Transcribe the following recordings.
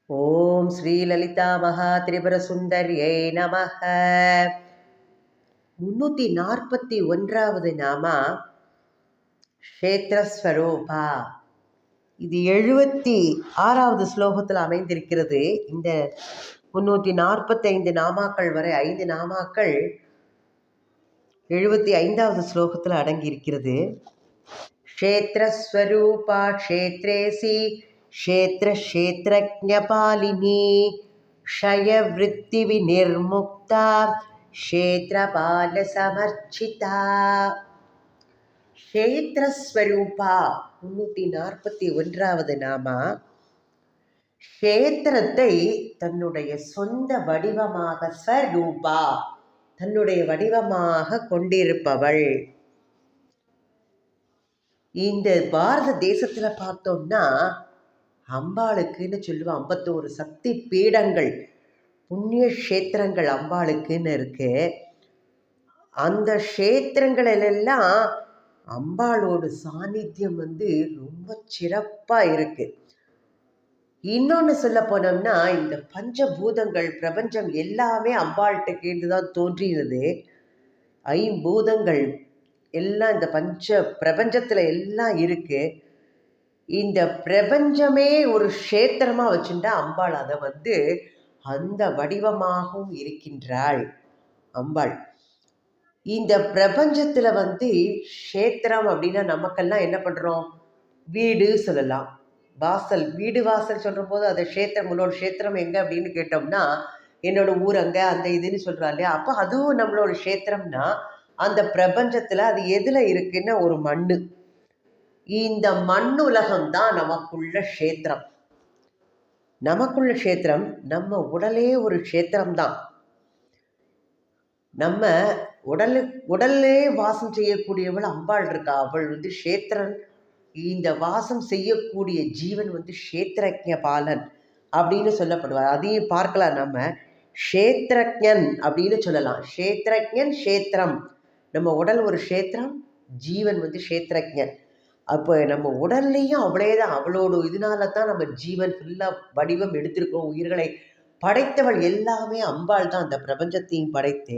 ஓம் ஸ்ரீ லலிதா மகா திரிபுர சுந்தரியை நமக. 341வது நாமா க்ஷேத்ரஸ்வரூபா. இது 76வது ஸ்லோகத்தில் அமைந்திருக்கிறது. இந்த 345 நாமாக்கள் வரை 5 நாமாக்கள் 75வது ஸ்லோகத்தில் அடங்கியிருக்கிறது. க்ஷேத்ரஸ்வரூபா க்ஷேத்ரேசி க்ஷேத்ரக்ஞபாலினி க்ஷயவிருத்தி விநிர்முக்தா க்ஷேத்ரபாலசமர்ச்சிதா. க்ஷேத்ரஸ்வரூபா 341வது நாமா. க்ஷேத்திரத்தை தன்னுடைய சொந்த வடிவமாக, ஸ்வரூபா தன்னுடைய வடிவமாக கொண்டிருப்பவள். இந்த பாரத தேசத்துல பார்த்தோம்னா அம்பாளுக்குன்னு சொல்லுவோம். 51 சக்தி பீடங்கள், புண்ணிய கஷேத்திரங்கள் அம்பாளுக்குன்னு இருக்கு. அந்த கஷேத்திரங்களெல்லாம் அம்பாளோட சாநித்தியம் ரொம்ப சிறப்பா இருக்கு. இன்னொன்று சொல்ல போனோம்னா, இந்த பஞ்சபூதங்கள் பிரபஞ்சம் எல்லாமே அம்பாள்கிட்ட கேட்டுதான் தோன்றினது. ஐம்பூதங்கள் எல்லாம் இந்த பிரபஞ்சத்துல எல்லாம் இருக்கு. இந்த பிரபஞ்சமே ஒரு க்ஷேத்திரமா வச்சுட்டா அம்பாள் அதை அந்த வடிவமாகவும் இருக்கின்றாள் அம்பாள். இந்த பிரபஞ்சத்துல க்ஷேத்திரம் அப்படின்னா நமக்கெல்லாம் என்ன பண்றோம்? வீடு சொல்லலாம், வாசல். வீடு வாசல் சொல்ற போது அதை க்ஷேத்திரம், உன்னோட க்ஷேத்திரம் எங்க அப்படின்னு கேட்டோம்னா என்னோட ஊர் அங்க அந்த இதுன்னு சொல்றா இல்லையா? அப்போ அதுவும் நம்மளோட க்ஷேத்திரம்னா அந்த பிரபஞ்சத்துல அது எதுல இருக்குன்னா ஒரு மண்ணு. இந்த மண்ணுலகம் தான் நமக்குள்ள க்ஷேத்திரம். நமக்குள்ள க்ஷேத்திரம், நம்ம உடலே ஒரு க்ஷேத்திரம் தான். நம்ம உடல்லே வாசம் செய்யக்கூடியவள் அம்பாள் இருக்கா. அவள் க்ஷேத்திரன். இந்த வாசம் செய்யக்கூடிய ஜீவன் க்ஷேத்ரஜ்ஞ பாலன் அப்படின்னு சொல்லப்படுவார். அதையும் பார்க்கலாம். நம்ம க்ஷேத்ரஜ்ஞன் அப்படின்னு சொல்லலாம். க்ஷேத்ரஜ்ஞன், க்ஷேத்திரம். நம்ம உடல் ஒரு க்ஷேத்திரம், ஜீவன் க்ஷேத்ரஜ்ஞன். அப்போ நம்ம உடல்லையும் அவளே தான். அவளோட இதனால தான் நம்ம ஜீவன் ஃபுல்லாக வடிவம் எடுத்திருக்கோம். உயிர்களை படைத்தவள் எல்லாமே அம்பாள் தான், அந்த பிரபஞ்சத்தையும் படைத்து.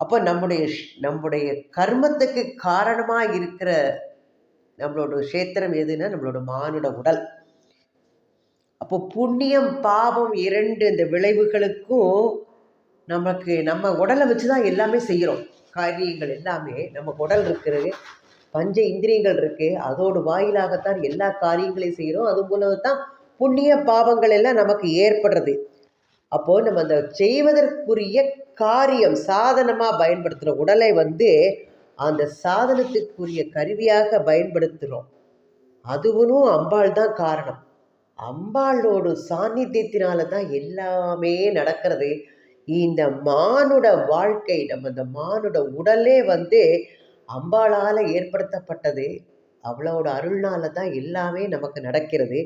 அப்போ நம்முடைய கர்மத்துக்கு காரணமாக இருக்கிற நம்மளோட க்ஷேத்திரம் எதுன்னா நம்மளோட மானுட உடல். அப்போ புண்ணியம் பாவம் 2 இந்த விளைவுகளுக்கும் நமக்கு நம்ம உடலை வச்சு தான் எல்லாமே செய்கிறோம். காரியங்கள் எல்லாமே நம்ம உடல் இருக்கிறது, பஞ்ச இந்திரியங்கள் இருக்கு, அதோடு வாயிலாகத்தான் எல்லா காரியங்களையும் செய்கிறோம். அது மூலம்தான் புண்ணிய பாவங்கள் எல்லாம் நமக்கு ஏற்படுறது. அப்போ நம்ம அந்த செய்வதற்குரிய காரியம் சாதனமா பயன்படுத்துகிற உடலை அந்த சாதனத்துக்குரிய கருவியாக பயன்படுத்துகிறோம். அதுவும் அம்பாள் தான் காரணம். அம்பாளோட சாநித்தியத்தினால தான் எல்லாமே நடக்கிறது. இந்த மானுட வாழ்க்கை, நம்ம இந்த மானுட உடலே அம்பாளால் ஏற்படுத்தப்பட்டது. அவளோட அருள்னால தான் எல்லாமே நமக்கு நடக்கிறது.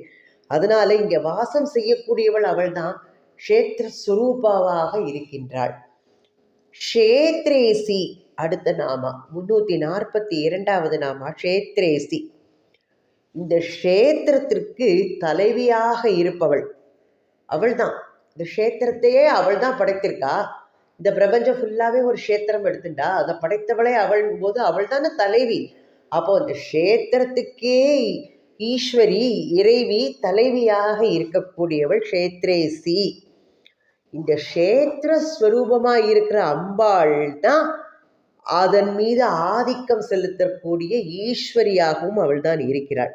அதனால இங்கே வாசம் செய்யக்கூடியவள் அவள் தான் க்ஷேத்திர சுரூபாவாக இருக்கின்றாள். க்ஷேத்ரேசி அடுத்த நாமா, 342வது நாமா க்ஷேத்ரேசி. இந்த க்ஷேத்திரத்திற்கு தலைவியாக இருப்பவள் அவள் தான். இந்த க்ஷேத்திரத்தையே அவள் தான் படைத்திருக்கா. இந்த பிரபஞ்சம் ஃபுல்லாகவே ஒரு க்ஷேத்திரம் எடுத்துட்டா, அதை படைத்தவளே அவள் போது அவள் தானே தலைவி. அப்போ அந்த க்ஷேத்திரத்துக்கே ஈஸ்வரி, இறைவி, தலைவியாக இருக்கக்கூடியவள் க்ஷேத்ரேசி. இந்த க்ஷேத்திர ஸ்வரூபமாக இருக்கிற அம்பாள் தான் அதன் மீது ஆதிக்கம் செலுத்தக்கூடிய ஈஸ்வரியாகவும் அவள் தான் இருக்கிறாள்.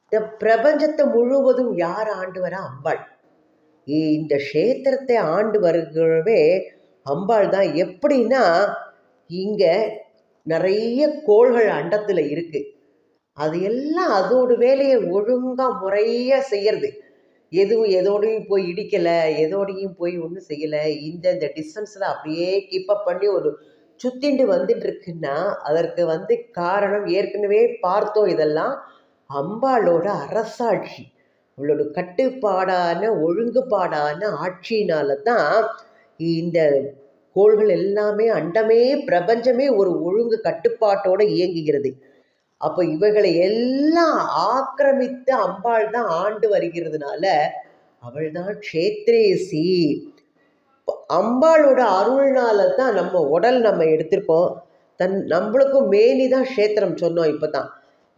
இந்த பிரபஞ்சத்தை முழுவதும் யார் ஆண்டு வர? அம்பாள். இந்த க்ஷேத்திரத்தை ஆண்டு வருகிறவே அம்பாள் தான். எப்படின்னா, இங்க நிறைய கோள்கள் அண்டத்துல இருக்கு. அது எல்லாம் அதோட வேலையை ஒழுங்கா முறையா செய்யறது. எதுவும் எதோடையும் போய் இடிக்கல, எதோடையும் போய் ஒன்றும் செய்யல. இந்த டிஸ்டன்ஸ்ல அப்படியே கீப்பப் பண்ணி ஒரு சுத்திண்டு வந்துட்டு இருக்குன்னா அதற்கு காரணம் ஏற்கனவே பார்த்தோம். இதெல்லாம் அம்பாளோட அரசாட்சி, அவளோட கட்டுப்பாடான ஒழுங்குபாடான ஆட்சியினால தான் இந்த கோள்கள் எல்லாமே, அண்டமே பிரபஞ்சமே ஒரு ஒழுங்கு கட்டுப்பாட்டோட இயங்குகிறது. அப்போ இவைகளை எல்லாம் ஆக்கிரமித்து அம்பாள் தான் ஆண்டு வருகிறதுனால அவள்தான் க்ஷேத்ரேசி. அம்பாளோட அருள்னால தான் நம்ம உடல் நம்ம எடுத்திருக்கோம். நம்மளுக்கும் மேனி தான் க்ஷேத்திரம் சொன்னோம் இப்போ தான்.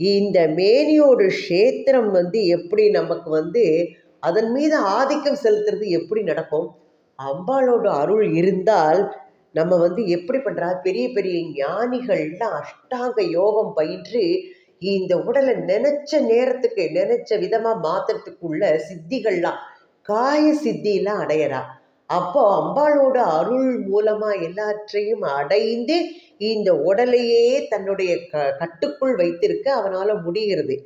இந்த மேனியோட க்ஷேத்திரம் எப்படி நமக்கு அதன் மீது ஆதிக்கம் செலுத்துறது எப்படி நடக்கும்? அம்பாளோட அருள் இருந்தால் நம்ம எப்படி பண்ணுறா, பெரிய பெரிய ஞானிகள்லாம் அஷ்டாங்க யோகம் பயின்று இந்த உடலை நினைச்ச நேரத்துக்கு நினைச்ச விதமாக மாற்றுறதுக்குள்ள சித்திகள்லாம் காய சித்திலாம் அடையறா. அப்போ அம்பாளோட அருள் மூலமா எல்லாற்றையும் அடைந்து இந்த உடலையே தன்னுடைய கட்டுக்குள் வைத்திருக்க அவனால முடிகிறது.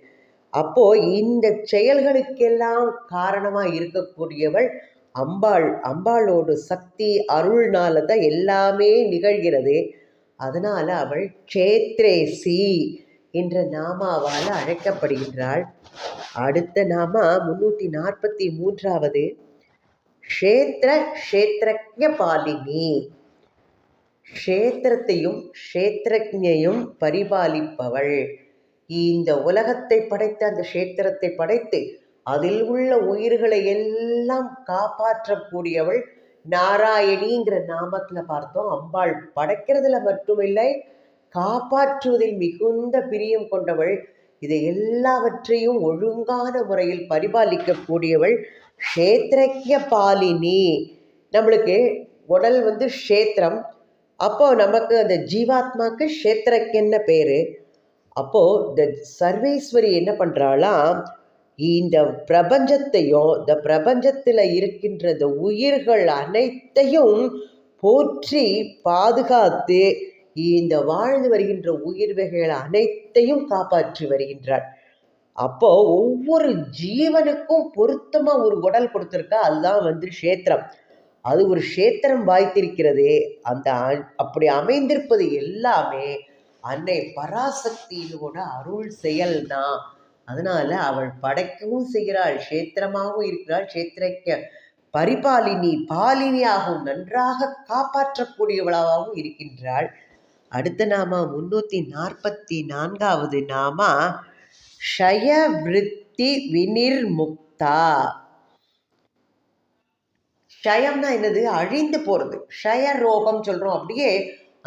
அப்போ இந்த செயல்களுக்கெல்லாம் காரணமா இருக்கக்கூடியவள் அம்பாள். அம்பாளோட சக்தி அருள்னால தான் எல்லாமே நிகழ்கிறது. அதனால அவள் க்ஷேத்ரேசி என்ற நாமாவால் அழைக்கப்படுகின்றாள். அடுத்த நாமா 343வது க்ஷேத்ர க்ஷேத்ரஜ்ஞ பாலினி. க்ஷேத்திரத்தையும் க்ஷேத்ரஜ்ஞையும் பரிபாலிப்பவள். இந்த உலகத்தை படைத்து அந்த க்ஷேத்திரத்தை படைத்து அதில் உள்ள உயிர்களை எல்லாம் காப்பாற்றக்கூடியவள் நாராயணிங்கிற நாமத்தில் பார்த்தோம். அம்பாள் படைக்கிறதுல மட்டுமில்லை, காப்பாற்றுவதில் மிகுந்த பிரியம் கொண்டவள். இதை எல்லாவற்றையும் ஒழுங்கான முறையில் பரிபாலிக்கக்கூடியவள் க்ஷேத்ரஜ்ஞ பாலினி. நம்மளுக்கு உடல் க்ஷேத்திரம். அப்போது நமக்கு அந்த ஜீவாத்மாவுக்கு க்ஷேத்ரஜ்ஞன்னு பேர். அப்போது இந்த சர்வேஸ்வரி என்ன பண்ணுறாளாம், இந்த பிரபஞ்சத்தையும் இந்த பிரபஞ்சத்தில் இருக்கின்ற இந்த உயிர்கள் அனைத்தையும் போற்றி பாதுகாத்து இந்த வாழ்ந்து வருகின்ற உயிர் வகைகள் அனைத்தையும் காப்பாற்றி வருகின்றாள். அப்போ ஒவ்வொரு ஜீவனுக்கும் பொருத்தமா ஒரு உடல் கொடுத்துருக்கா. அதுதான் க்ஷேத்திரம். அது ஒரு க்ஷேத்திரம் வாய்த்திருக்கிறது. அந்த அப்படி அமைந்திருப்பது எல்லாமே அன்னை பராசக்தியோட அருள் செயல்தான். அதனால அவள் படைக்கவும் செய்கிறாள், க்ஷேத்திரமாகவும் இருக்கிறாள், க்ஷேத்திரக்க பரிபாலினி பாலினியாகவும் நன்றாக காப்பாற்றக்கூடியவளாகவும் இருக்கின்றாள். அடுத்த நாமா 344வது நாமா க்ஷய விருத்தி வினிர்முக்தா. க்ஷயம்னா என்னது? அழிந்து போகிறது. க்ஷயரோகம் சொல்கிறோம். அப்படியே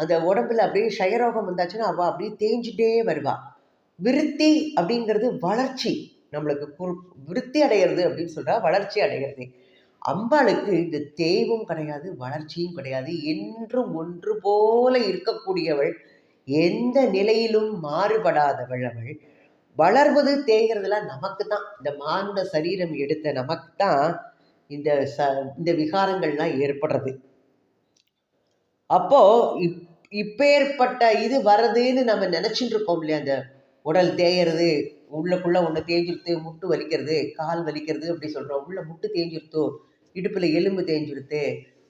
அந்த உடம்புல அப்படியே க்ஷயரோகம் வந்தாச்சுன்னா அவள் அப்படியே தேஞ்சிட்டே வருவா. விருத்தி அப்படிங்கிறது வளர்ச்சி. நம்மளுக்கு விருத்தி அடைகிறது அப்படின்னு சொல்கிறா, வளர்ச்சி அடைகிறது. அம்பாளுக்கு இந்த தேய்வும் கிடையாது, வளர்ச்சியும் கிடையாது. என்றும் ஒன்று போல இருக்கக்கூடியவள், எந்த நிலையிலும் மாறுபடாதவள் அவள். வளர்வது தேய்கிறதுலாம் நமக்கு தான். இந்த மானுட சரீரம் எடுத்த நமக்கு தான் இந்த விகாரங்கள்லாம் ஏற்படுறது. அப்போ இப்பேற்பட்ட இது வர்றதுன்னு நம்ம நினச்சிட்டு இருக்கோம் இல்லையா? அந்த உடல் தேயறது, உள்ளக்குள்ள ஒன்று தேஞ்சிருத்து, முட்டு வலிக்கிறது, கால் வலிக்கிறது அப்படி சொல்கிறோம். உள்ள முட்டு தேஞ்சிருத்தோ, இடுப்பில் எலும்பு தேஞ்சிருத்து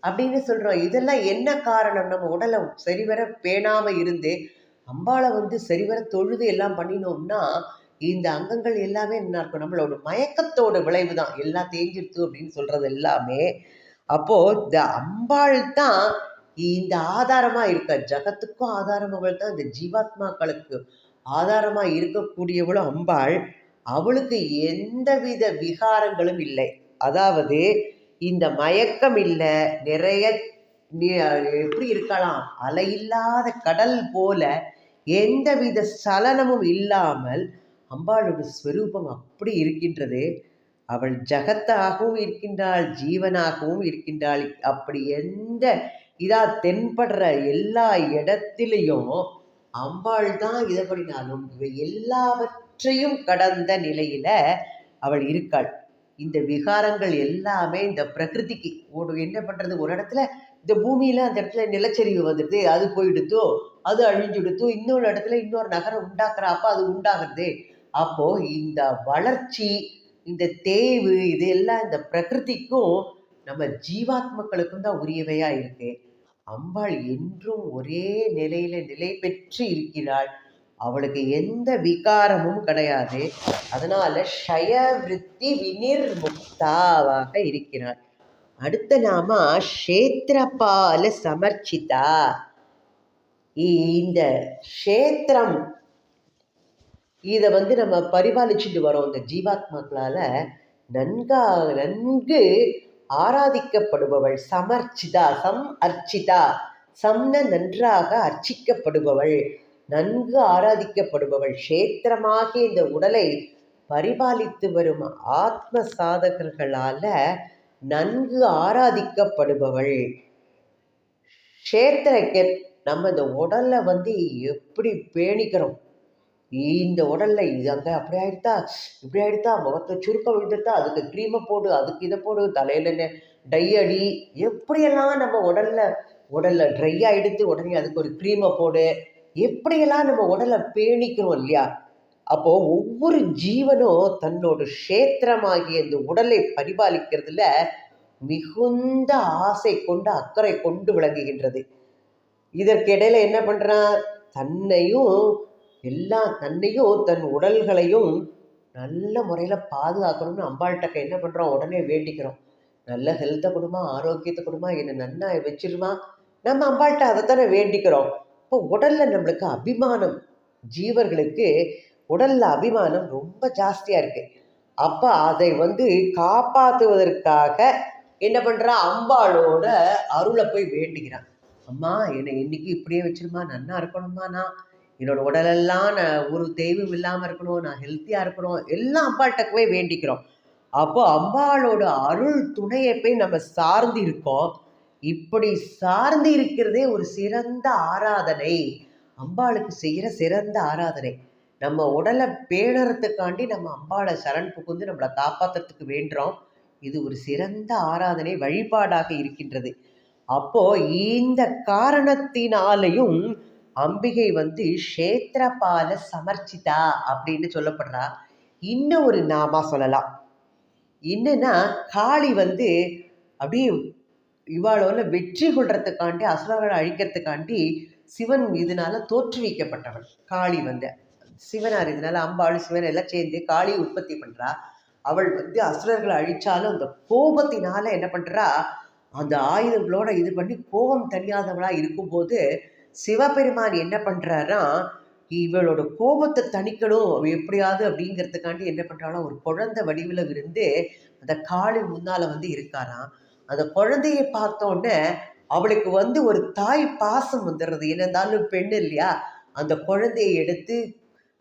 அப்படின்னு சொல்கிறோம். இதெல்லாம் என்ன காரணம்? நம்ம உடலை சரிவர பேணாமல் இருந்து அம்பாளை சரிவர தொழுது எல்லாம் பண்ணினோம்னா இந்த அங்கங்கள் எல்லாமே என்ன இருக்கும்? நம்மளோட மயக்கத்தோட விளைவு தான் எல்லாம் தேஞ்சிருத்து அப்படின்னு சொல்கிறது எல்லாமே. அப்போது இந்த அம்பாள் தான் இந்த ஆதாரமாக இருக்க, ஜகத்துக்கும் ஆதாரமவள் தான், இந்த ஜீவாத்மாக்களுக்கு ஆதாரமாக இருக்கக்கூடியவளும் அம்பாள். அவளுக்கு எந்தவித விகாரங்களும் இல்லை. அதாவது இந்த மயக்கம் இல்லை, நிறைய எப்படி இருக்கலாம், அலையில்லாத கடல் போல எந்தவித சலனமும் இல்லாமல் அம்பாளோட ஸ்வரூபம் அப்படி இருக்கின்றது. அவள் ஜகத்தாகவும் இருக்கின்றாள், ஜீவனாகவும் இருக்கின்றாள். அப்படி எந்த தென்படுற எல்லா இடத்திலையும் அம்பாள் தான். இதை பண்ணினாலும் இவை எல்லாவற்றையும் கடந்த நிலையில அவள் இருக்காள். இந்த விகாரங்கள் எல்லாமே இந்த பிரகிருதிக்கு என்ன பண்றது? ஒரு இடத்துல இந்த பூமியில அந்த இடத்துல நிலச்சரிவு வந்துடுது, அது போயிடுத்தோ, அது அழிஞ்சுடுத்தோ, இன்னொரு இடத்துல இன்னொரு நகரம் உண்டாக்குறப்ப அது உண்டாகிறது. அப்போ இந்த வளர்ச்சி, இந்த தேய்வு, இது எல்லாம் இந்த பிரகிருதிக்கும் நம்ம ஜீவாத்மக்களுக்கும் தான் உரியவையா இருக்கு. அம்பாள் என்றும் ஒரே நிலையில நிலை பெற்று இருக்கிறாள். அவளுக்கு எந்த விகாரமும் கிடையாது. அதனால க்ஷய விருத்தி வினிர்முக்தாவாக இருக்கிறாள். அடுத்த நாமா க்ஷேத்ரபால சமர்ச்சிதா. இந்த க்ஷேத்திரம் இதை நம்ம பரிபாலிச்சுட்டு வரோம். இந்த ஜீவாத்மாக்களால் நன்கு ஆராதிக்கப்படுபவள். சமர்ச்சிதா, அர்ச்சிதா. சம்ன நன்றாக அர்ச்சிக்கப்படுபவள், நன்கு ஆராதிக்கப்படுபவள். க்ஷேத்திரமாகிய இந்த உடலை பரிபாலித்து வரும் ஆத்ம சாதகர்களால நன்கு ஆராதிக்கப்படுபவள். க்ஷேத்திரக்கன். நம்ம இந்த உடலை எப்படி பேணிக்கிறோம்? இந்த உடல்ல இது அங்கே அப்படி ஆயிடுதா, இப்படி ஆயிடுதா, முகத்தை சுருக்க விழுந்துட்டா, அதுக்கு க்ரீமை போடு, அதுக்கு இதை போடு, தலையில டை அடி, எப்படியெல்லாம் நம்ம உடல்ல ட்ரை ஆகிடுத்து, உடனே அதுக்கு ஒரு க்ரீமை போடு, எப்படியெல்லாம் நம்ம உடலை பேணிக்கிறோம் இல்லையா? அப்போ ஒவ்வொரு ஜீவனும் தன்னோட க்ஷேத்திரமாகிய இந்த உடலை பரிபாலிக்கிறதுல மிகுந்த ஆசை கொண்டு அக்கறை கொண்டு விளங்குகின்றது. இதற்கிடையில என்ன பண்றான்? தன்னையும் தன் உடல்களையும் நல்ல முறையில் பாதுகாக்கணும்னு அம்பாள்கிட்ட என்ன பண்ணுறோம்? உடனே வேண்டிக்கிறோம். நல்ல ஹெல்த்தை கொடுமா, ஆரோக்கியத்தை கொடுமா, என்னை நன்னா வச்சிருமா. நம்ம அம்பாள்கிட்ட அதைத்தானே வேண்டிக்கிறோம். இப்போ உடலில் நம்மளுக்கு அபிமானம், ஜீவர்களுக்கு உடலில் அபிமானம் ரொம்ப ஜாஸ்தியாக இருக்குது. அப்போ அதை காப்பாற்றுவதற்காக என்ன பண்ணுறா? அம்பாளோட அருளை போய் வேண்டிக்கிறான். அம்மா என்னை இன்னைக்கு இப்படியே வச்சிருமா, நன்னா இருக்கணுமா, நான் என்னோட உடலெல்லாம் நான் ஒரு தெய்வம் இல்லாமல் இருக்கணும், நான் ஹெல்த்தியாக இருக்கணும், எல்லாம் அம்பாள்கிட்ட போய் வேண்டிக்கிறோம். அப்போ அம்பாளோட அருள் துணையை போய் நம்ம சார்ந்து இருக்கோம். இப்படி சார்ந்து இருக்கிறதே ஒரு சிறந்த ஆராதனை, அம்பாளுக்கு செய்கிற சிறந்த ஆராதனை. நம்ம உடலை பேணறதுக்காண்டி நம்ம அம்பாளை சரண் புகுந்து நம்மளை காப்பாற்றுறதுக்கு வேண்டுறோம். இது ஒரு சிறந்த ஆராதனை, வழிபாடாக இருக்கின்றது. அப்போ இந்த காரணத்தினாலையும் அம்பிகை க்ஷேத்திரபால சமர்ச்சிதா அப்படின்னு சொல்லப்படுறா. இன்னும் ஒரு நாமா சொல்லலாம். என்னன்னா, காளி அப்படியே இவாளோட வெற்றி கொள்றதுக்காண்டி, அசுரர்களை அழிக்கிறதுக்காண்டி சிவன் இதனால தோற்றுவிக்கப்பட்டவள் காளி. சிவனார் இதனால அம்பாள் சிவன் எல்லாம் சேர்ந்து காளி உற்பத்தி பண்றா. அவள் அசுரர்களை அழிச்சாலும் அந்த கோபத்தினால என்ன பண்றா? அந்த ஆயுதங்களோட இது பண்ணி கோபம் தணியாதவளா இருக்கும்போது சிவபெருமான் என்ன பண்றாரா? இவளோட கோபத்தை தணிக்கணும் எப்படியாவது அப்படிங்கிறதுக்காண்டி என்ன பண்றாளோ, ஒரு குழந்தை வடிவில் இருந்து அந்த காளி முன்னால இருக்காராம். அந்த குழந்தையை பார்த்தோன்னே அவளுக்கு ஒரு தாய் பாசம் வந்துடுறது. என்னந்தாலும் பெண்ணு இல்லையா? அந்த குழந்தையை எடுத்து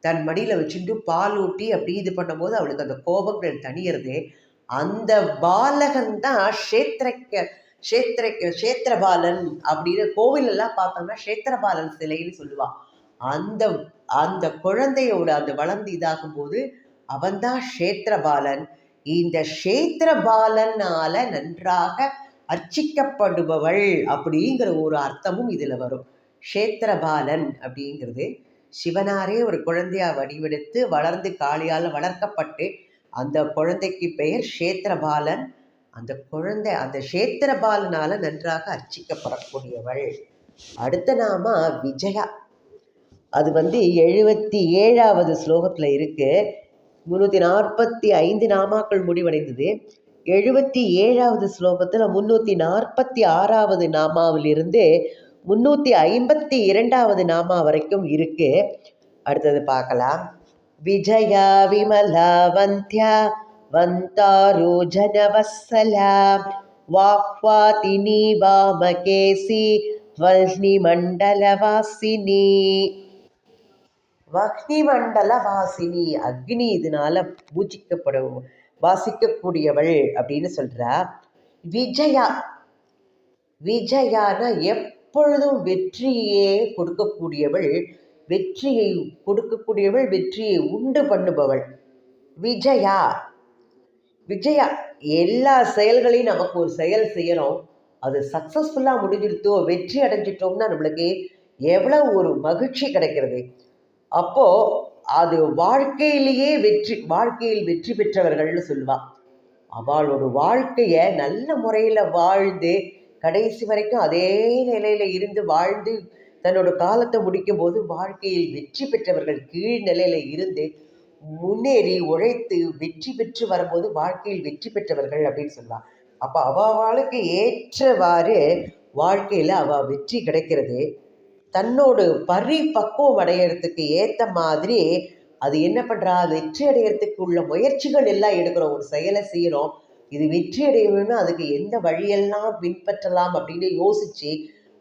தன் மடியில் வச்சுட்டு பால் ஊட்டி அப்படி இது பண்ணும்போது அவளுக்கு அந்த கோபங்கள் தணியறது. அந்த பாலகன் தான் க்ஷேத்திரபாலன் அப்படின்னு கோவிலெல்லாம் பார்த்தோம்னா க்ஷேத்திரபாலன் சிலைன்னு சொல்லுவான். அந்த குழந்தையோட அந்த வளர்ந்து இதாகும் போது அவன்தான் க்ஷேத்திரபாலன். இந்த க்ஷேத்திரபாலனால நன்றாக அர்ச்சிக்கப்படுபவள் அப்படிங்கிற ஒரு அர்த்தமும் இதில் வரும். க்ஷேத்திரபாலன் அப்படிங்கிறது சிவனாரே ஒரு குழந்தையா வடிவெடுத்து வளர்ந்து காளியால் வளர்க்கப்பட்டு அந்த குழந்தைக்கு பெயர் க்ஷேத்திரபாலன். அந்த குழந்தை அந்த க்ஷேத்திரபாலனால நன்றாக அர்ச்சிக்கப்படக்கூடியவள். அடுத்த நாம விஜயா. அது 77வது ஸ்லோகத்தில் இருக்கு. 345 நாமாக்கள் முடிவடைந்தது. 77வது ஸ்லோகத்தில் 346வது நாமாவிலிருந்து 352வது நாமா வரைக்கும் இருக்கு. அடுத்தது பார்க்கலாம். விஜயா விமலா வந்தியா வந்தாரு ஜனவத்சலா வாக்வாதினி வாமகேசி வஹ்னி மண்டலவாசினி. வஹ்னி மண்டலவாசினி, அக்னி இதனால வாசிக்கக்கூடியவள் அப்படின்னு சொல்றா. விஜயா, விஜயானா எப்பொழுதும் வெற்றியே கொடுக்கக்கூடியவள், வெற்றியை உண்டு பண்ணுபவள். விஜயா விஜயா எல்லா செயல்களையும் நமக்கு ஒரு செயல் செய்யறோம், அது சக்சஸ்ஃபுல்லாக முடிஞ்சிருத்தோ, வெற்றி அடைஞ்சிட்டோம்னா நம்மளுக்கு எவ்வளவு ஒரு மகிழ்ச்சி கிடைக்கிறது. அப்போ அது வாழ்க்கையில் வெற்றி பெற்றவர்கள்னு சொல்லுவா. அவளோட வாழ்க்கைய நல்ல முறையில் வாழ்ந்து கடைசி வரைக்கும் அதே நிலையில இருந்து வாழ்ந்து தன்னோட காலத்தை முடிக்கும் போது வாழ்க்கையில் வெற்றி பெற்றவர்கள். கீழ் நிலையில இருந்து முன்னேறி உழைத்து வெற்றி பெற்று வரும்போது வாழ்க்கையில் வெற்றி பெற்றவர்கள் அப்படின்னு சொல்லுவாள். அப்போ அவளுக்கு ஏற்றவாறு வாழ்க்கையில் அவள் வெற்றி கிடைக்கிறது. தன்னோட பரிபக்குவம் அடையிறதுக்கு ஏற்ற மாதிரி அது என்ன பண்ணுறா, வெற்றி அடையிறதுக்கு உள்ள முயற்சிகள் எல்லாம் எடுக்கிறோம். ஒரு செயலை செய்கிறோம், இது வெற்றி அடையணும்னா அதுக்கு எந்த வழியெல்லாம் பின்பற்றலாம் அப்படின்னு யோசித்து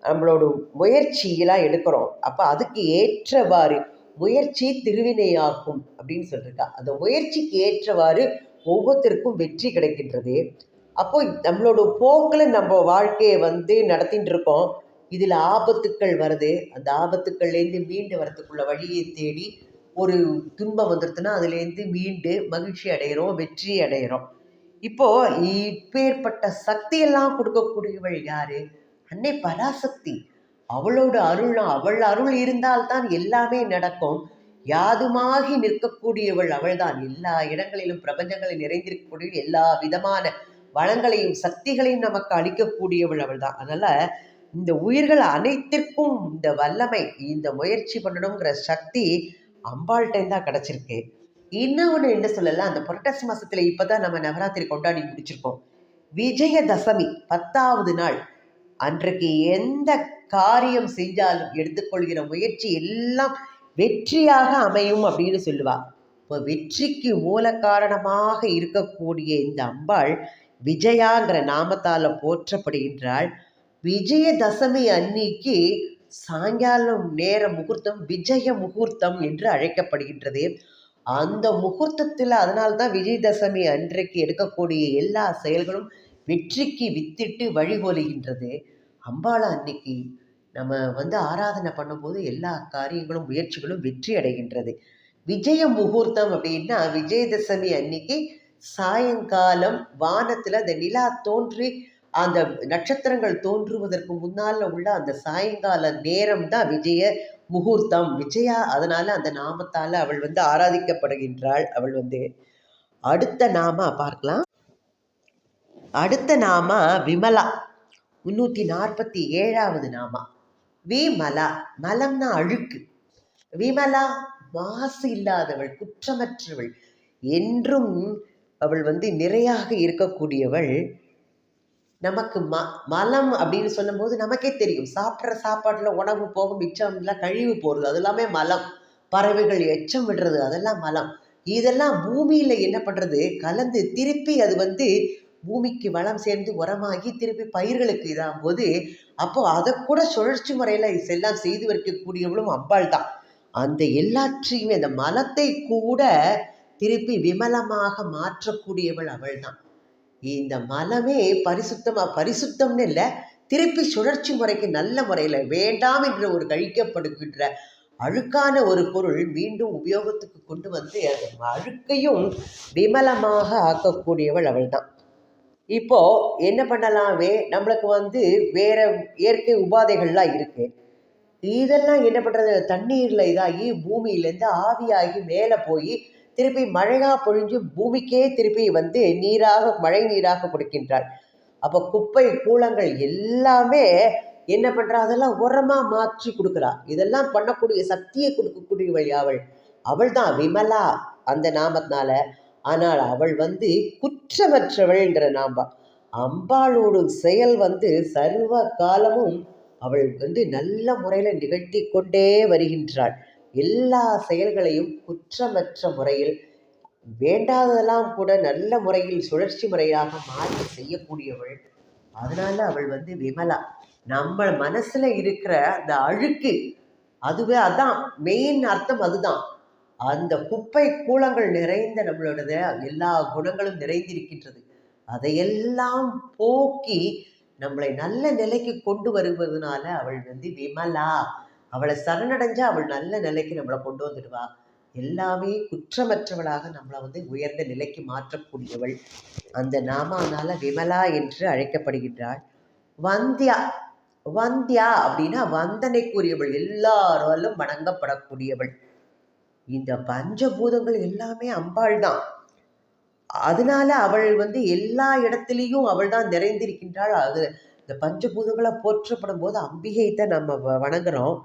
நம்மளோட முயற்சியெல்லாம் எடுக்கிறோம். அப்போ அதுக்கு ஏற்றவாறு முயற்சி திருவினையாக்கும் அப்படின்னு சொல்லியிருக்கா. அந்த முயற்சிக்கு ஏற்றவாறு ஒவ்வொருத்தருக்கும் வெற்றி கிடைக்கின்றது. அப்போ நம்மளோட போக்கில் நம்ம வாழ்க்கையை நடத்திட்டு இருக்கோம். இதில் ஆபத்துக்கள் வருது. அந்த ஆபத்துக்கள்லேருந்து மீண்டு வரத்துக்குள்ள வழியை தேடி ஒரு துன்பம் வந்துடுதுன்னா அதுலேருந்து மீண்டு மகிழ்ச்சி அடைகிறோம், வெற்றி அடைகிறோம். இப்போ இப்பேற்பட்ட சக்தியெல்லாம் கொடுக்கக்கூடியவள் யாரு? அன்னை பராசக்தி. அவளோட அவள் அருள் இருந்தால்தான் எல்லாமே நடக்கும். யாதுமாகி நிற்கக்கூடியவள் அவள்தான். எல்லா இடங்களிலும் பிரபஞ்சங்களில் நிறைந்திருக்கக்கூடிய எல்லா விதமான வளங்களையும் சக்திகளையும் நமக்கு அளிக்கக்கூடியவள் அவள்தான். அதனால இந்த உயிர்கள் அனைத்திற்கும் இந்த வல்லமை, இந்த முயற்சி பண்ணணுங்கிற சக்தி அம்பாள்கிட்ட தான் கிடைச்சிருக்கு. இன்னொன்று என்ன சொல்லலாம், அந்த புரட்டாசி மாசத்துல இப்பதான் நம்ம நவராத்திரி கொண்டாடி முடிச்சிருக்கோம். விஜயதசமி 10வது நாள் அன்றைக்கு எந்த காரியம் செஞ்சாலும் எடுத்துக்கொள்கிற முயற்சி எல்லாம் வெற்றியாக அமையும் அப்படின்னு சொல்லுவா. இப்போ வெற்றிக்கு மூல காரணமாக இருக்கக்கூடிய இந்த அம்பாள் விஜயாங்கிற நாமத்தால் போற்றப்படுகின்றாள். விஜயதசமி அன்னைக்கு சாயங்காலம் நேர முகூர்த்தம் விஜய முகூர்த்தம் என்று அழைக்கப்படுகின்றது. அந்த முகூர்த்தத்தில் அதனால்தான் விஜயதசமி அன்றைக்கு எடுக்கக்கூடிய எல்லா செயல்களும் வெற்றிக்கு வித்திட்டு வழிகொலுகின்றது. அம்பாளை அன்னைக்கு நம்ம ஆராதனை பண்ணும்போது எல்லா காரியங்களும் முயற்சிகளும் வெற்றி அடைகின்றது. விஜய முகூர்த்தம் அப்படின்னா விஜயதசமி அன்னைக்கு சாயங்காலம் வானத்தில் அந்த நிலா தோன்றி அந்த நட்சத்திரங்கள் தோன்றுவதற்கு முன்னால் உள்ள அந்த சாயங்கால நேரம் தான் விஜய முகூர்த்தம். விஜயா அதனால அந்த நாமத்தால் அவள் ஆராதிக்கப்படுகின்றாள். அவள் அடுத்த நாம பார்க்கலாம். அடுத்த நாம விமலா, 347வது நாமா. விமலா, மலம்னா அழுக்கு. விமலா மாசு இல்லாதவள், குற்றமற்றவள், என்றும் அவள் நிறையாக இருக்கக்கூடியவள். நமக்கு மலம் அப்படின்னு சொல்லும்போது நமக்கே தெரியும், சாப்பிட்ற சாப்பாட்டில் உணவு போகும், மிச்சம்லாம் கழிவு போகிறது, அது எல்லாமே மலம். பறவைகள் எச்சம் விடுறது, அதெல்லாம் மலம். இதெல்லாம் பூமியில் என்ன பண்ணுறது, கலந்து திருப்பி அது பூமிக்கு வளம் சேர்ந்து உரமாகி திருப்பி பயிர்களுக்கு இதாகும் போது, அப்போது அதை கூட சுழற்சி முறையில் எல்லாம் செய்து வைக்கக்கூடியவளும் அம்பாள் தான். அந்த எல்லாற்றையுமே அந்த மலத்தை கூட திருப்பி விமலமாக மாற்றக்கூடியவள் அவள் தான். இந்த மலமே பரிசுத்தம்னு இல்லை, திருப்பி சுழற்சி முறைக்கு நல்ல முறையில் வேண்டாம் என்ற ஒரு கழிக்கப்படுகின்ற அழுக்கான ஒரு பொருள் மீண்டும் உபயோகத்துக்கு கொண்டு அந்த அழுக்கையும் விமலமாக ஆக்கக்கூடியவள் அவள் தான். இப்போ என்ன பண்ணலாமே, நம்மளுக்கு வேற இயற்கை உபாதைகள்லாம் இருக்கு. இதெல்லாம் என்ன பண்ணுறது, தண்ணீரில் இதாகி பூமியிலேருந்து ஆவியாகி மேலே போய் திருப்பி மழையாக பொழிஞ்சு பூமிக்கே திருப்பி நீராக மழை நீராக கொடுக்கின்றாள். அப்போ குப்பை கூலங்கள் எல்லாமே என்ன பண்ணுறா, அதெல்லாம் உரமாக மாற்றி கொடுக்குறா. இதெல்லாம் பண்ணக்கூடிய சக்தியை கொடுக்கக்கூடியவள் அவள். அவள் தான் விமலா அந்த நாமத்தினால. ஆனால் அவள் குற்றமற்றவள்ன்ற நாம. அம்பாளோட செயல் சர்வ காலமும் அவள் நல்ல முறையில் நிகழ்த்தி கொண்டே வருகின்றாள். எல்லா செயல்களையும் குற்றமற்ற முறையில், வேண்டாததெல்லாம் கூட நல்ல முறையில் சுழற்சி முறையாக மாற்றி செய்யக்கூடியவள். அதனால அவள் விமலா. நம்ம மனசுல இருக்கிற அந்த அழுக்கு, அதுவே அதான் மெயின் அர்த்தம். அதுதான் அந்த குப்பை கூலங்கள் நிறைந்த நம்மளோட எல்லா குணங்களும் நிறைந்திருக்கின்றது. அதையெல்லாம் போக்கி நம்மளை நல்ல நிலைக்கு கொண்டு வருவதனால அவள் விமலா. அவளை சரணடைஞ்சா அவள் நல்ல நிலைக்கு நம்மளை கொண்டு வந்துடுவா. எல்லாமே குற்றமற்றவளாக நம்மளை உயர்ந்த நிலைக்கு மாற்றக்கூடியவள். அந்த நாமானால விமலா என்று அழைக்கப்படுகின்றாள். வந்தியா, வந்தியா அப்படின்னா வந்தனைக்குரியவள், எல்லாராலும் வணங்கப்படக்கூடியவள். இந்த பஞ்சபூதங்கள் எல்லாமே அம்பாள் தான். அதனால அவள் எல்லா இடத்துலையும் அவள் தான் நிறைந்திருக்கின்றாள். அது இந்த பஞ்சபூதங்களை போற்றப்படும் போது அம்பிகை தான் நம்ம வணங்குறோம்.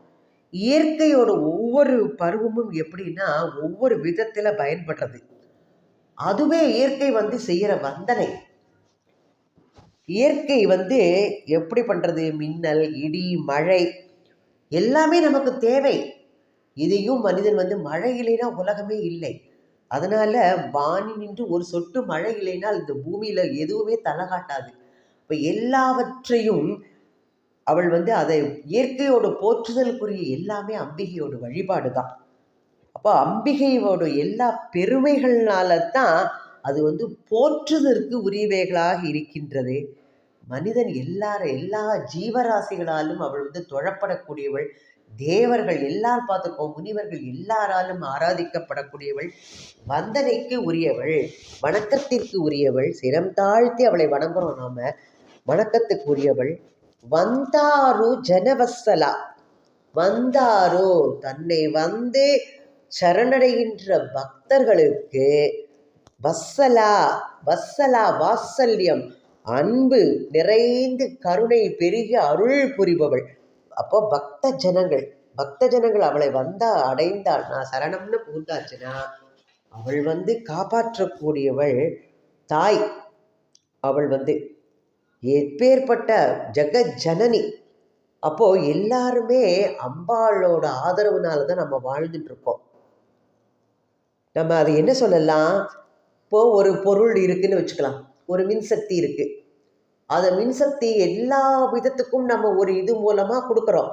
இயற்கையோட ஒவ்வொரு பருவமும் எப்படின்னா ஒவ்வொரு விதத்தில் பயன்படுறது. அதுவே இயற்கை செய்கிற வந்தனை. இயற்கை எப்படி பண்ணுறது, மின்னல், இடி, மழை எல்லாமே நமக்கு தேவை. இதையும் மனிதன் வந்து மழை இல்லைன்னா உலகமே இல்லை. அதனால வானி நின்று ஒரு சொட்டு மழை இல்லைனால் இந்த பூமியில எதுவுமே தலை காட்டாது. இப்ப எல்லாவற்றையும் அவள் வந்து அதை இயற்கையோட போற்றுதலுக்குரிய எல்லாமே அம்பிகையோட வழிபாடு தான். அப்போ அம்பிகையோட எல்லா பெருமைகள்னால தான் அது வந்து போற்றுதற்கு உரியவைகளாக இருக்கின்றது. மனிதன் எல்லா ஜீவராசிகளாலும் அவள் வந்து தொழப்படக்கூடியவள். தேவர்கள் எல்லாரும் பார்த்துக்கோம், முனிவர்கள் எல்லாராலும் ஆராதிக்கப்படக்கூடியவள், வந்தனைக்கு உரியவள், வணக்கத்திற்கு உரியவள். சிரம் தாழ்த்தி அவளை வணங்குறோம் நாம, வணக்கத்துக்கு உரியவள். வந்தாரு ஜனவத்சலா, வந்தாரோ தன்னை வந்து சரணடைகின்ற பக்தர்களுக்கு வத்சலா, வத்சலா வாத்சல்யம், அன்பு நிறைந்து கருணை பெருகி அருள் புரிபவள். அப்போ பக்த ஜனங்கள் அவளை வந்தா அடைந்தாள், நான் சரணம்னு புகுந்தாச்சுன்னா அவள் வந்து காப்பாற்றக்கூடியவள் தாய். அவள் வந்து எப்பேற்பட்ட ஜெகத் ஜனனி. அப்போ எல்லாருமே அம்பாளோட ஆதரவுனால தான் நம்ம வாழ்ந்துட்டு இருக்கோம். நம்ம அது என்ன சொல்லலாம், இப்போ ஒரு பொருள் இருக்குன்னு வச்சுக்கலாம், ஒரு மின்சக்தி இருக்கு. அந்த மின்சக்தி எல்லா விதத்துக்கும் நம்ம ஒரு இது மூலமா கொடுக்குறோம்.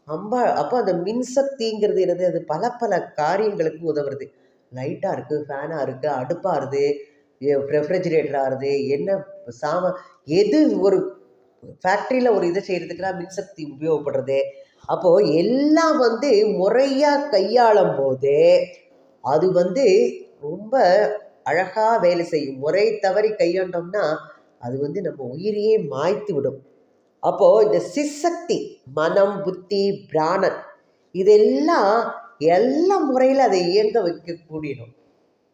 அப்போ அந்த மின்சக்திங்கிறது என்னது, அது பல பல காரியங்களுக்கு உதவுறது. லைட்டா இருக்கு, ஃபேனா இருக்கு, அடுப்பா இருக்கு, ரெஃப்ரிஜிரேட்டரா இருக்கு, என்ன எது ஒரு ஃபேக்ட்ரியில ஒரு இதை செய்யறதுக்குலாம் மின்சக்தி உபயோகப்படுறது. அப்போ எல்லாம் வந்து முறையா கையாளும் போது அது வந்து ரொம்ப அழகா வேலை செய்யும். முறை தவறி கையாண்டோம்னா அது வந்து நம்ம உயிரையே மாய்த்து விடும். அப்போ இந்த சிற்சக்தி, மனம், புத்தி, பிராணன், இதெல்லாம் எல்லா முறையில் அதை இயங்க வைக்கக்கூடியணும்.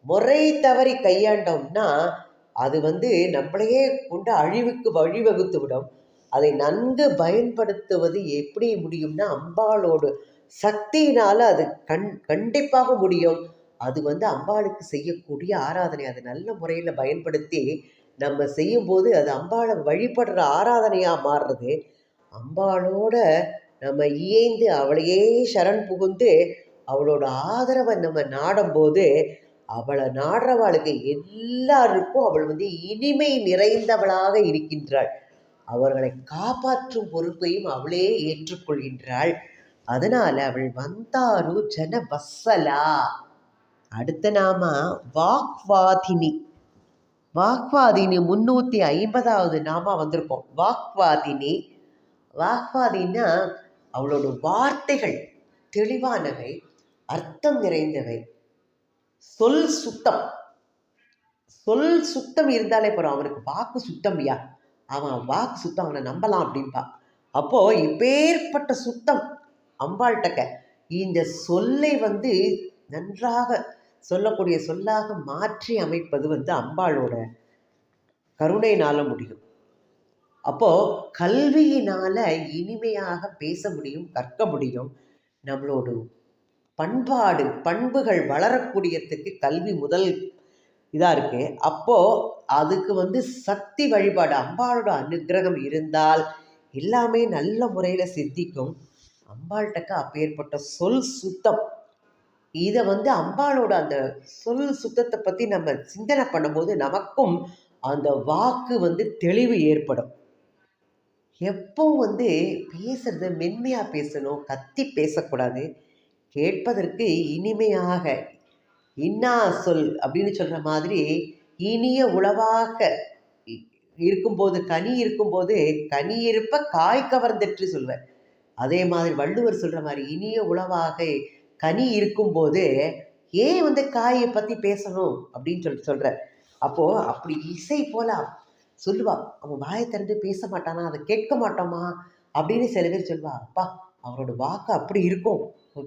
முறை தவறி கையாண்டோம்னா அது வந்து நம்மளையே கொண்டு அழிவுக்கு வழிவகுத்து விடும். அதை நன்கு பயன்படுத்துவது எப்படி முடியும்னா அம்பாளோட சக்தியினால அது கண்டிப்பாக முடியும். அது வந்து அம்பாளுக்கு செய்யக்கூடிய ஆராதனை. அதை நல்ல முறையில் பயன்படுத்தி நம்ம செய்யும்போது அது அம்பாளை வழிபடுற ஆராதனையாக மாறுறது. அம்பாளோட நம்ம இயைந்து அவளையே சரண் புகுந்து அவளோட ஆதரவை நம்ம நாடும்போது அவளை நாடுறவாளுக்கு எல்லாருக்கும் அவள் வந்து இனிமை நிறைந்தவளாக இருக்கின்றாள். அவர்களை காப்பாற்றும் பொறுப்பையும் அவளே ஏற்றுக்கொள்கின்றாள். அதனால அவள் வந்தாரு ஜன வத்சலா. அடுத்த நாம வாக்வாதினி. வாக்வாதினி 350வது நாமா வந்திருக்கோம். வாக்வாதினி. வாக்வாதினா அவளோட வார்த்தைகள் தெளிவானவை, அர்த்தம் நிறைந்தவை, சொல் சுத்தம். சொல் சுத்தம் இருந்தாலே போறோம். அவனுக்கு வாக்கு சுத்தம்யா, அவன் வாக்கு சுத்தம், அவனை நம்பலாம் அப்படின்பா. அப்போ இப்பேற்பட்ட சுத்தம் அம்பாள்கிட்ட இந்த சொல்லை வந்து நன்றாக சொல்லக்கூடிய சொல்லாக மாற்றி அமைப்பது வந்து அம்பாளோட கருணையினால முடியும். அப்போ கல்வியினால இனிமையாக பேச முடியும், கற்க முடியும். நம்மளோட பண்புகள் வளரக்கூடியதுக்கு கல்வி முதல் இதாக இருக்கு. அப்போ அதுக்கு வந்து சக்தி வழிபாடு, அம்பாளோட அனுகிரகம் இருந்தால் எல்லாமே நல்ல முறையில் சித்திக்கும். அம்பாள்கிட்ட அப்பேற்பட்ட சொல் சுத்தம். இதை வந்து அம்பாளோட அந்த சொல் சுத்தத்தை பற்றி நம்ம சிந்தனை பண்ணும்போது நமக்கும் அந்த வாக்கு வந்து தெளிவு ஏற்படும். எப்பவும் வந்து பேசுறது மென்மையாக பேசணும், கத்தி பேசக்கூடாது. கேட்பதற்கு இனிமையாக, இன்னா சொல் அப்படின்னு சொல்கிற மாதிரி இனிய உளவாக இருக்கும்போது, கனி இருக்கும்போது கனி இருப்ப காய் கவர்ந்துட்டு சொல்வேன். அதே மாதிரி வள்ளுவர் சொல்கிற மாதிரி இனிய உளவாக கனி இருக்கும்போது ஏன் வந்து காயை பற்றி பேசணும் அப்படின்னு சொல்கிற. அப்போது அப்படி இசை போல் சொல்லுவா, அவன் வாயை திறந்து பேச மாட்டானா, அதை கேட்க மாட்டோமா அப்படின்னு சில பேர் சொல்லுவா. அப்பா அவரோட வாக்கு அப்படி இருக்கும்,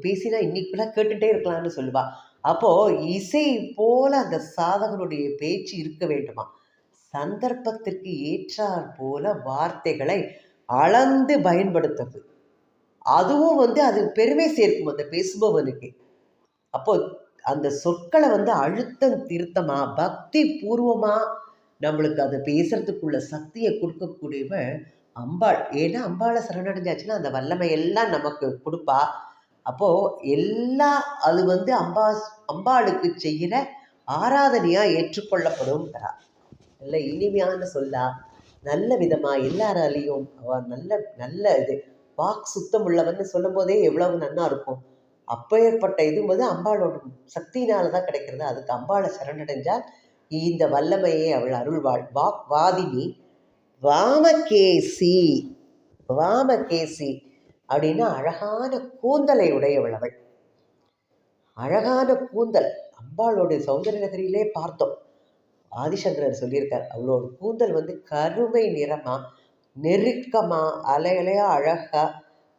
பேசினா இன்னைக்குலாம் கேட்டுகிட்டே இருக்கலாம்னு சொல்லுவா. அப்போது இசை போல அந்த சாதகனுடைய பேச்சு இருக்க வேண்டுமா. சந்தர்ப்பத்திற்கு ஏற்றாற் போல வார்த்தைகளை அளந்து பயன்படுத்துறது, அதுவும் வந்து அது பெருமை சேர்க்கும் அந்த பேசுபவனுக்கு. அப்போ அந்த சொற்களை வந்து அழுத்தம் திருத்தமா பக்தி பூர்வமா நம்மளுக்கு அதை பேசுறதுக்குள்ள சக்தியை கொடுக்கக்கூடியவன் அம்பாள். ஏன்னா அம்பாளை சரணடைஞ்சாச்சுன்னா அந்த வல்லமையெல்லாம் நமக்கு கொடுப்பா. அப்போது அது வந்து அம்பாளுக்கு செய்கிற ஆராதனையாக ஏற்றுக்கொள்ளப்படும்ங்கிறார். நல்ல இனிமையான சொல்லா, நல்ல விதமாக எல்லாராலையும் நல்ல நல்ல இது வாக் சுத்தம் உள்ளவன்னு சொல்லும் போதே எவ்வளவு நன்னா இருக்கும். அப்பேற்பட்ட இதும்போது அம்பாளோட சக்தியினால தான் கிடைக்கிறது. அதுக்கு அம்பாளை சரணடைஞ்சால் இந்த வல்லமையை அவள் அருள்வாள். வாக்வாதினி வாமகேசி. வாமகேசி அப்படின்னா அழகான கூந்தலை உடையவள் அவள். அழகான கூந்தல். அம்பாளுடைய சௌந்தரிய நகரிலே பார்த்தோம். ஆதிசங்கரர் சொல்லியிருக்கார், அவளோட கூந்தல் வந்து கருமை நிறமா, நெருக்கமா, அலையலையா அழகா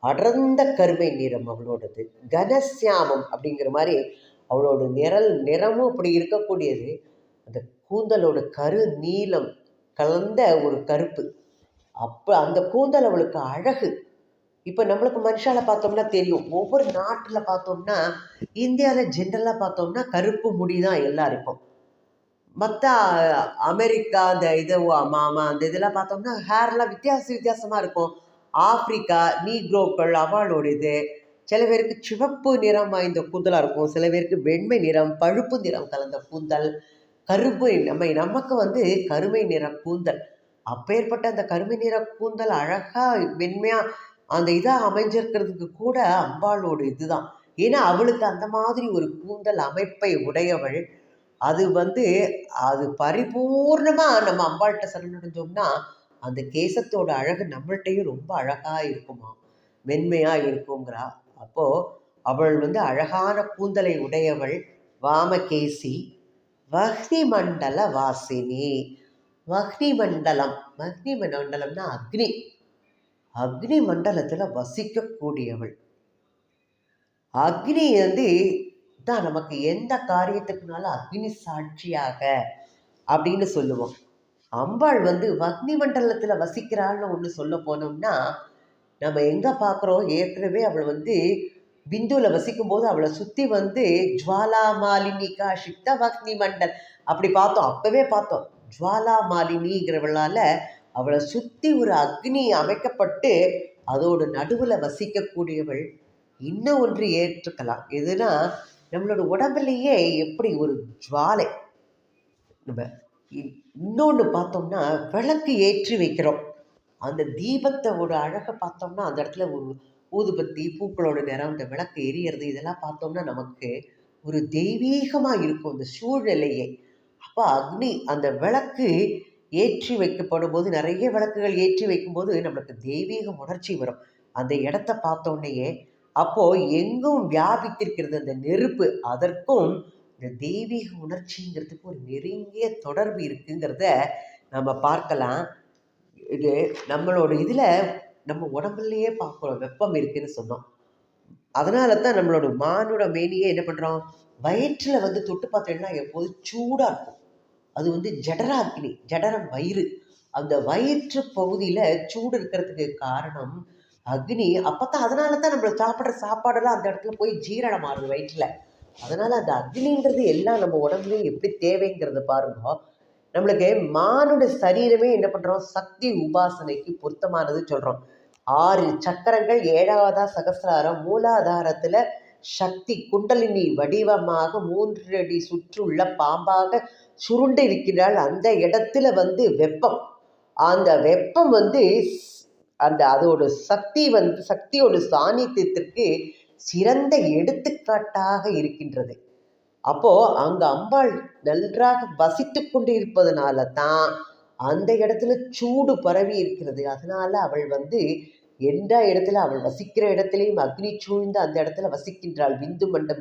அடர்ந்த கருமை நிறம் அவளோடது. கனசியாமம் அப்படிங்கிற மாதிரி அவளோட நிறமும் அப்படி இருக்கக்கூடியது. அந்த கூந்தலோட நீலம் கலந்த ஒரு கருப்பு. அப்போ அந்த கூந்தல் அவளுக்கு அழகு. இப்போ நம்மளுக்கு மனுஷால பார்த்தோம்னா தெரியும். ஒவ்வொரு நாட்டில் பார்த்தோம்னா, இந்தியாவில் ஜென்ரலாக பார்த்தோம்னா கருப்பு முடி தான் எல்லாருக்கும். மற்ற அமெரிக்கா அந்த மாமா அந்த இதெல்லாம் பார்த்தோம்னா ஹேர்லாம் வித்தியாசமாக இருக்கும். ஆப்பிரிக்கா நீக்ரோக்கள் அவளோட இது. சில பேருக்கு சிவப்பு நிறம் வாய்ந்த கூந்தலாக இருக்கும், சில பேருக்கு வெண்மை நிறம், பழுப்பு நிறம் கலந்த கூந்தல், கருமை நமக்கு வந்து கருமை நிற கூந்தல். அப்பேற்பட்ட அந்த கருமை நிற கூந்தல் அழகாக வெண்மையாக அந்த இதாக அமைஞ்சிருக்கிறதுக்கு கூட அம்பாளோட இதுதான். ஏன்னா அவளுக்கு அந்த மாதிரி ஒரு கூந்தல் அமைப்பை உடையவள். அது வந்து அது பரிபூர்ணமாக நம்ம அம்பாள்கிட்ட சரணடைஞ்சோம்னா அந்த கேசத்தோட அழகு நம்மள்கிட்டையும் ரொம்ப அழகாக இருக்குமா, மென்மையாக இருக்குங்கிறா. அப்போது அவள் வந்து அழகான கூந்தலை உடையவள். வாமகேசி வஹ்னி மண்டல வாசினி. வஹ்னி மண்டலம்னா அக்னி மண்டலத்தில் வசிக்கக்கூடியவள். அக்னி வந்து தான் நமக்கு எந்த காரியத்துக்குனாலும் அக்னி சாட்சியாக அப்படின்னு சொல்லுவோம். அம்பாள் வந்து வக்னி மண்டலத்தில் வசிக்கிறாள்னு ஒன்று சொல்ல போனோம்னா நம்ம எங்கே பார்க்குறோம், ஏற்கனவே அவள் வந்து பிந்துவில் வசிக்கும் போது அவளை சுற்றி வந்து ஜுவாலா மாலினி காஷித்த வக்னி மண்டல் அப்படி பார்த்தோம். அப்போவே பார்த்தோம், ஜுவாலா மாலினிங்கிறவளால் அவளை சுற்றி ஒரு அக்னி அமைக்கப்பட்டு அதோட நடுவில் வசிக்கக்கூடியவள். இன்னும் ஒன்று ஏற்றுக்கலாம், எதுனா நம்மளோட உடம்புலேயே எப்படி ஒரு ஜுவாலை. நம்ம இன்னொன்று பார்த்தோம்னா விளக்கு ஏற்றி வைக்கிறோம், அந்த தீபத்தோட அழகை பார்த்தோம்னா அந்த இடத்துல ஒரு ஊதுபத்தி பூக்களோட நிறம், அந்த விளக்கு எரியறது, இதெல்லாம் பார்த்தோம்னா நமக்கு ஒரு தெய்வீகமாக இருக்கும் அந்த சூழ்நிலையே. அப்போ அக்னி அந்த விளக்கு ஏற்றி வைக்கப்படும் போது, நிறைய விளக்குகள் ஏற்றி வைக்கும்போது நம்மளுக்கு தெய்வீக உணர்ச்சி வரும் அந்த இடத்த பார்த்தோன்னையே. அப்போது எங்கும் வியாபித்திருக்கிறது அந்த நெருப்பு, அதற்கும் இந்த தெய்வீக உணர்ச்சிங்கிறதுக்கு ஒரு நெருங்கிய தொடர்பு இருக்குங்கிறத நம்ம பார்க்கலாம். இது நம்மளோட இதில் நம்ம உடம்புலையே பார்க்குறோம், வெப்பம் இருக்குதுன்னு சொன்னோம். அதனால தான் நம்மளோட மானோட மேனியே என்ன பண்ணுறோம், வயிற்றில் வந்து தொட்டு பார்த்தோம்னா எப்போதும் சூடாக இருக்கும். அது வந்து ஜடராக்னி, ஜடரம் வயிறு. அந்த வயிற்று பகுதியில் சூடு இருக்கிறதுக்கு காரணம் அக்னி. அப்போ தான் அதனால தான் நம்மளை சாப்பிட்ற சாப்பாடெல்லாம் அந்த இடத்துல போய் ஜீரணம் ஆகுது வயிற்றில். அதனால் அந்த அக்னிங்கிறது எல்லாம் நம்ம உடம்புலையும் எப்படி தேவைங்கிறத பாருங்க. நம்மளுக்கு மானுட சரீரமே என்ன பண்ணுறோம், சக்தி உபாசனைக்கு பொருத்தமானது சொல்கிறோம். 6 சக்கரங்கள், 7வதா சகசிராரம், மூலாதாரத்தில் சக்தி குண்டலினி வடிவமாக 3 அடி சுற்றுள்ள பாம்பாக சுருண்டு இருக்கிறாள். அந்த இடத்துல வந்து வெப்பம், அந்த வெப்பம் வந்து அதோட சக்தியோட சாநித்தியத்திற்கு சிறந்த எடுத்துக்காட்டாக இருக்கின்றது. அப்போ அங்க அம்பாள் நன்றாக வசித்து கொண்டு இருப்பதனால தான் அந்த இடத்துல சூடு பரவி இருக்கிறது. அதனால அவள் வந்து எந்த இடத்துல அவள் வசிக்கிற இடத்துலையும் அக்னி சூழ்ந்து அந்த இடத்துல வசிக்கின்றாள்.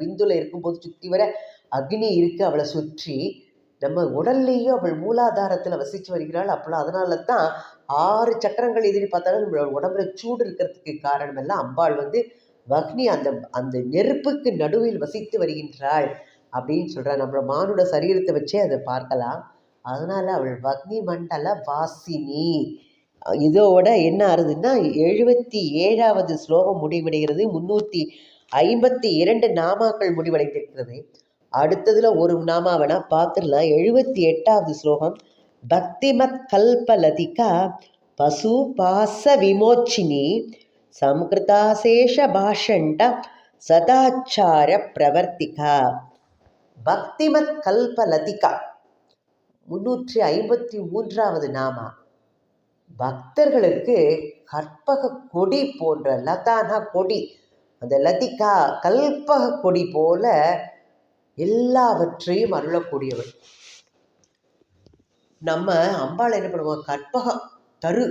பிந்துல இருக்கும்போது சுற்றி வர அக்னி இருக்கு அவளை சுற்றி. நம்ம உடல்லையும் அவள் மூலாதாரத்தில் வசித்து வருகிறாள். அப்போ அதனால தான் 6 சக்கரங்கள் எதிரி பார்த்தாலும் நம்மளோட உடம்புல சூடு இருக்கிறதுக்கு காரணம் எல்லாம் அம்பாள் வந்து வக்னி அந்த நெருப்புக்கு நடுவில் வசித்து வருகின்றாள் அப்படின்னு சொல்கிறார். நம்மளோட மானுட சரீரத்தை வச்சே அதை பார்க்கலாம். அதனால் அவள் வக்னி மண்டல வாசினி. இதோட என்ன ஆறுதுன்னா 77வது ஸ்லோகம் முடிவடைகிறது. 352 நாமாக்கள் முடிவடைந்திருக்கிறது. அடுத்ததில் ஒரு நாமா வேணா பார்த்துடலாம். 78வது ஸ்லோகம். பக்திமத் கல்பலதிகா பசு பாச விமோச்சினி சம்கிருதாசேஷ பாஷண்ட சதாச்சார பிரவர்த்திகா பக்திமத் கல்பலதிகா 353வது நாமா. பக்தர்களுக்கு கற்பக கொடி போன்ற, லதானா கொடி, அந்த லதிகா கல்பக கொடி போல எல்லாவற்றையும் அருளக்கூடியவள். நம்ம அம்பாள் என்ன பண்ணுவோம், கற்பகம் தரு,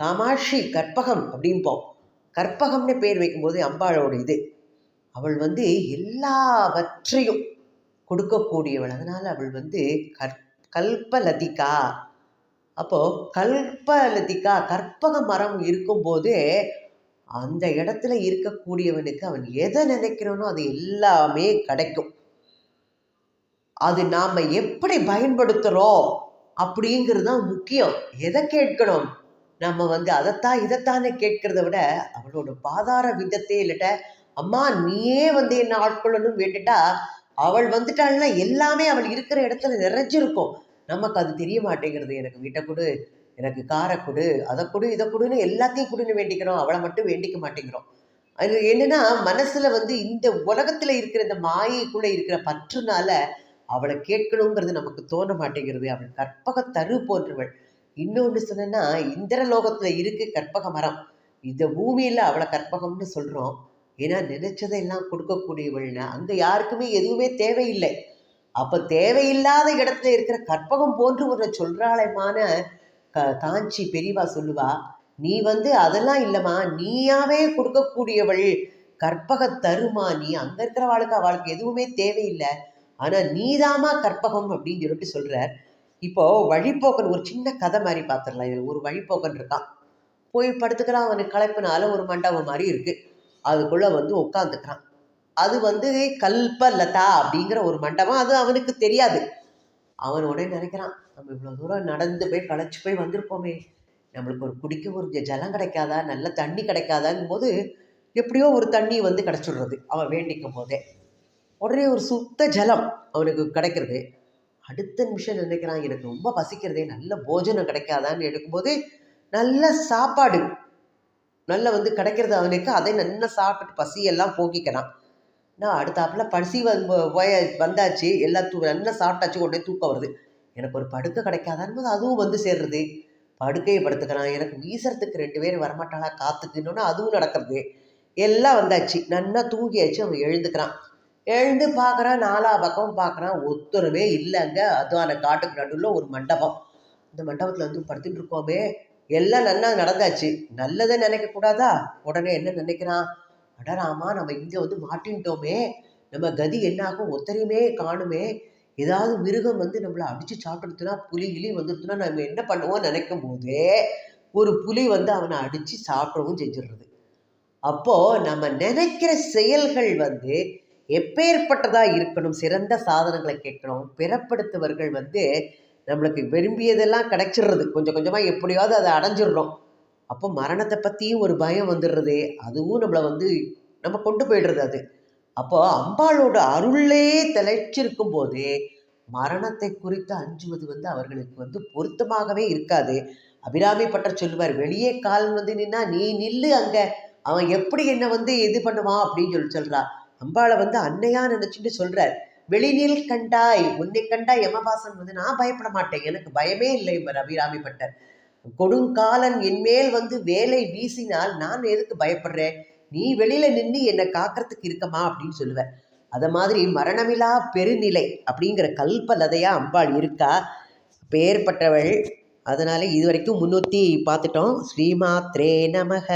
காமாட்சி கற்பகம் அப்படிம்போம். கற்பகம்னு பேர் வைக்கும்போது அம்பாளோட இது, அவள் எல்லாவற்றையும் கொடுக்கக்கூடியவள். அதனால் அவள் கல்பலதிகா. அப்போது கல்பலதிகா கற்பக மரம் இருக்கும்போது அந்த இடத்துல இருக்கக்கூடியவனுக்கு அவன் எதை நினைக்கிறானோ அது எல்லாமே கிடைக்கும். அது நாம் எப்படி பயன்படுத்துகிறோம் அப்படிங்கிறது தான் முக்கியம். எதை கேட்கணும், நம்ம அதைத்தான் இதைத்தானே கேட்கிறத விட அவளோட பாதார விதத்தை இல்லட்ட, அம்மா நீயே என்ன ஆட்கொள்ளணும் வேண்டுட்டா அவள் வந்துட்டாள்னா எல்லாமே அவள் இருக்கிற இடத்துல நிறைஞ்சிருக்கும். நமக்கு அது தெரிய மாட்டேங்கிறது. எனக்கு வீட்டை கொடு, எனக்கு காரை கொடு, அதை கொடு, இதை கொடுன்னு எல்லாத்தையும் கொடுன்னு வேண்டிக்கிறோம், அவளை மட்டும் வேண்டிக்க மாட்டேங்கிறோம். அது என்னன்னா மனசுல இந்த உலகத்துல இருக்கிற இந்த மாயைக்குள்ள இருக்கிற பற்றுனால அவளை கேட்கணுங்கிறது நமக்கு தோண மாட்டேங்கிறது. அவள் கற்பக தரு போன்றவள். இன்னொன்று சொன்னா, இந்திரலோகத்துல இருக்கு கற்பக மரம், இந்த பூமியில அவளை கற்பகம்னு சொல்றோம். ஏன்னா நினைச்சதெல்லாம் கொடுக்கக்கூடியவள்னா அங்க யாருக்குமே எதுவுமே தேவையில்லை. அப்ப தேவையில்லாத இடத்துல இருக்கிற கற்பகம் போன்று ஒரு சொல்றாளமான காஞ்சி பெரியவா சொல்லுவா, நீ அதெல்லாம் இல்லைம்மா, நீயாவே கொடுக்கக்கூடியவள், கற்பக தருமா, நீ அங்க இருக்கிறவாளுக்கு அவளுக்கு எதுவுமே தேவையில்லை, ஆனா நீதாமா கற்பகம் அப்படின்னு சொல்லிட்டு சொல்றார். இப்போ வழிப்போக்கன் ஒரு சின்ன கதை மாதிரி பார்த்துடலாம். இதில் ஒரு வழிப்போக்கன் இருக்கான், போய் படுத்துக்கிறான். அவனுக்கு களைப்புனால ஒரு மண்டபம் மாதிரி இருக்கு, அதுக்குள்ள உட்காந்துக்கிறான். அது கல்பலதா அப்படிங்கிற ஒரு மண்டபம். அது அவனுக்கு தெரியாது. அவன் உடனே நினைக்கிறான், நம்ம இவ்வளோ தூரம் நடந்து போய் களைச்சு போய் வந்திருப்போமே, நம்மளுக்கு ஒரு குடிக்க ஒரு ஜலம் கிடைக்காதா, நல்ல தண்ணி கிடைக்காதாங்கும் போது எப்படியோ ஒரு தண்ணி கிடைச்சிடுறது அவன் வேண்டிக்கும் போதே. உடனே ஒரு சுத்த ஜலம் அவனுக்கு கிடைக்கிறது. அடுத்த நிமிஷம் நினைக்கிறான், எனக்கு ரொம்ப பசிக்கிறதே, நல்ல போஜனம் கிடைக்காதான்னு எடுக்கும்போது நல்ல சாப்பாடு நல்ல கிடைக்கிறது அவனுக்கு. அதை நல்லா சாப்பிட்டு பசியெல்லாம் போக்கிக்கிறான். நான் அடுத்தாப்புல பசி வந்தாச்சு, எல்லாம் நல்லா சாப்பிட்டாச்சு, உடனே தூக்கம் வருது. எனக்கு ஒரு படுக்கை கிடைக்காதான்னு போது அதுவும் சேர்றது. படுக்கையை படுத்துக்கிறான். எனக்கு வீசுறதுக்கு 2 பேர் வரமாட்டாளா காத்துக்குன்னு அதுவும் நடக்கிறது. எல்லாம் வந்தாச்சு, நல்லா தூங்கியாச்சு. அவன் எழுந்துக்கிறான். எழுந்து பார்க்குறான், 4 பக்கம் பார்க்குறான், ஒருத்தருமே இல்லைங்க. அதுவான காட்டுக்கு நடுவில் ஒரு மண்டபம். இந்த மண்டபத்தில் படுத்துட்டு இருக்கோமே, எல்லாம் நல்லா நடந்தாச்சு, நல்லதை நினைக்கக்கூடாதா? உடனே என்ன நினைக்கிறான், அடராமா நம்ம இங்கே மாட்டின்ட்டோமே, நம்ம கதி என்னாகும், ஒத்தரையுமே காணுமே, ஏதாவது மிருகம் நம்மளை அடித்து சாப்பிடுத்துனா, புலி கிளி வந்துடுத்துனா நம்ம என்ன பண்ணுவோம் நினைக்கும் போதே ஒரு புலி அவனை அடித்து சாப்பிடவும் செஞ்சிடுறது. அப்போது நம்ம நினைக்கிற செயல்கள் எப்பேற்பட்டதாக இருக்கணும், சிறந்த சாதனங்களை கேட்கணும். பிறப்படுத்தவர்கள் நம்மளுக்கு விரும்பியதெல்லாம் கிடைச்சிடுறது, கொஞ்சம் கொஞ்சமாக எப்படியாவது அதை அடைஞ்சிடுறோம். அப்போ மரணத்தை பற்றியும் ஒரு பயம் வந்துடுறது, அதுவும் நம்மளை நம்ம கொண்டு போயிடுறது அது. அப்போ அம்பாளோட அருளே தலைச்சிருக்கும் போது மரணத்தை குறித்து அஞ்சுவது அவர்களுக்கு பொருத்தமாகவே இருக்காது. அபிராமி பட்டர் சொல்லுவார், வெளியே கால் நின்னா நீ நில்லு அங்க, அவன் எப்படி என்ன இது பண்ணுவான் அப்படின்னு சொல்றா. அம்பாளை அன்னையா நினைச்சுட்டு சொல்றார், வெளிநீல் கண்டாய், உன்னை கண்டா யமபாசன் நான் பயப்பட மாட்டேன், எனக்கு பயமே இல்லை அபிராமி பட்டர். கொடுங்காலன் என்மேல் வேலை வீசினால் நான் எதுக்கு பயப்படுறேன், நீ வெளியில நின்று என்னை காக்கிறதுக்கு இருக்கமா அப்படின்னு சொல்லுவேன். அதை மாதிரி மரணமில்லா பெருநிலை அப்படிங்கிற கல்பலதையா அம்பாள் இருக்கா, பேர்பட்டவள். அதனால இது வரைக்கும் 300 பார்த்துட்டோம். ஸ்ரீமாத்ரே நமக.